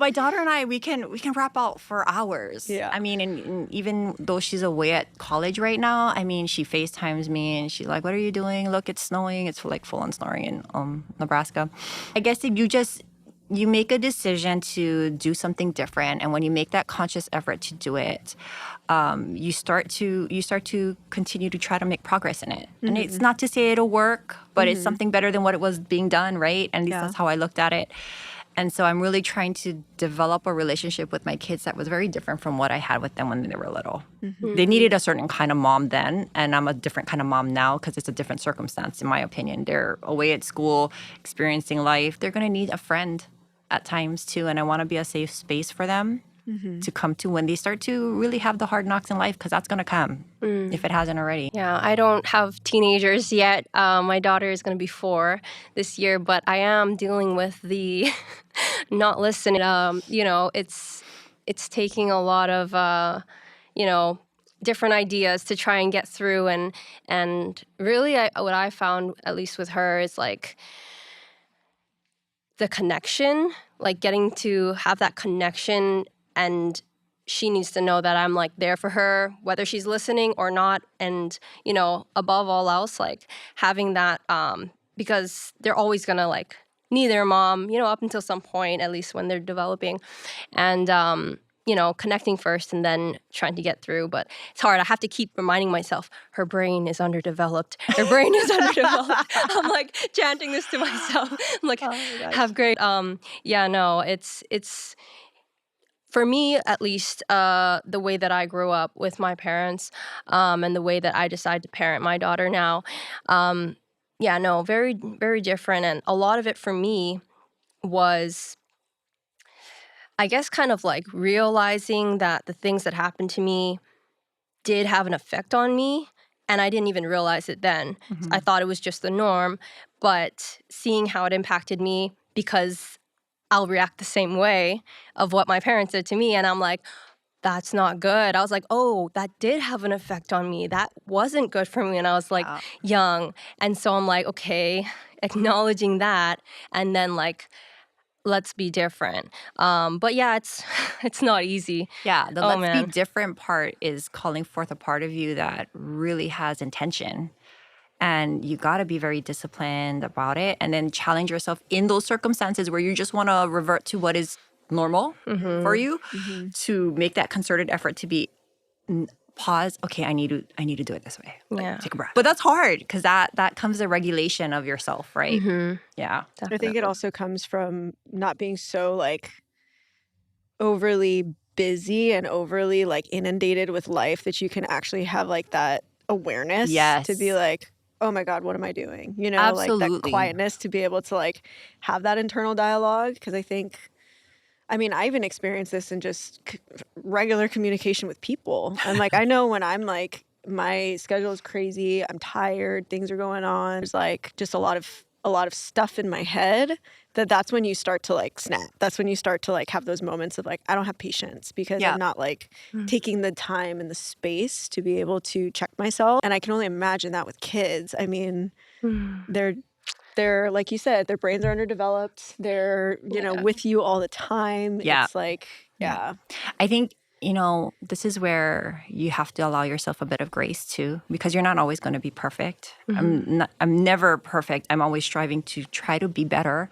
My daughter and I, we can rap out for hours. Yeah. I mean, and even though she's away at college right now, I mean, she FaceTimes me and she's like, "What are you doing? Look, it's snowing." It's like full on snowing in Nebraska. I guess if you make a decision to do something different, and when you make that conscious effort to do it, you start to continue to try to make progress in it. And it's not to say it'll work, but it's something better than what it was being done, right? And at least that's how I looked at it. And so I'm really trying to develop a relationship with my kids that was very different from what I had with them when they were little. They needed a certain kind of mom then, and I'm a different kind of mom now because it's a different circumstance, in my opinion. They're away at school, experiencing life. They're going to need a friend at times too, and I want to be a safe space for them to come to when they start to really have the hard knocks in life, because that's going to come if it hasn't already. Yeah, I don't have teenagers yet. My daughter is going to be 4 this year, but I am dealing with the not listening. It's taking a lot of different ideas to try and get through, and really, what I found, at least with her, is like the connection, like getting to have that connection, and she needs to know that I'm like there for her, whether she's listening or not. And, above all else, like having that, because they're always gonna like need their mom, up until some point, at least when they're developing. And, connecting first and then trying to get through. But it's hard. I have to keep reminding myself, her brain is underdeveloped. Her brain is underdeveloped. I'm like chanting this to myself. I'm like, have great. It's for me, at least, the way that I grew up with my parents, and the way that I decide to parent my daughter now, very, very different. And a lot of it for me was, I guess, kind of like realizing that the things that happened to me did have an effect on me, and I didn't even realize it then. I thought it was just the norm, but seeing how it impacted me, because I'll react the same way of what my parents did to me, and I'm like, that's not good. I was like, oh, that did have an effect on me. That wasn't good for me when I was like young. And so I'm like, okay, acknowledging that, and then like, let's be different. But yeah, it's not easy. Yeah, the let's be different part is calling forth a part of you that really has intention. And you got to be very disciplined about it, and then challenge yourself in those circumstances where you just want to revert to what is normal for you, to make that concerted effort to be pause. Okay, I need to do it this way. Like, take a breath. But that's hard because that comes the regulation of yourself, right? Yeah, definitely. I think it also comes from not being so like overly busy and overly like inundated with life that you can actually have like that awareness to be like, oh my God, what am I doing? Absolutely. Like that quietness to be able to like have that internal dialogue. Because I even experienced this in just regular communication with people. And like, I know when I'm like, my schedule is crazy, I'm tired, things are going on, there's like just a lot of stuff in my head, that's when you start to like snap. That's when you start to like have those moments of like, I don't have patience because I'm not like taking the time and the space to be able to check myself. And I can only imagine that with kids. I mean, they're like you said, their brains are underdeveloped. They're, with you all the time. Yeah. It's like, I think, this is where you have to allow yourself a bit of grace too, because you're not always going to be perfect. I'm never perfect. I'm always striving to try to be better.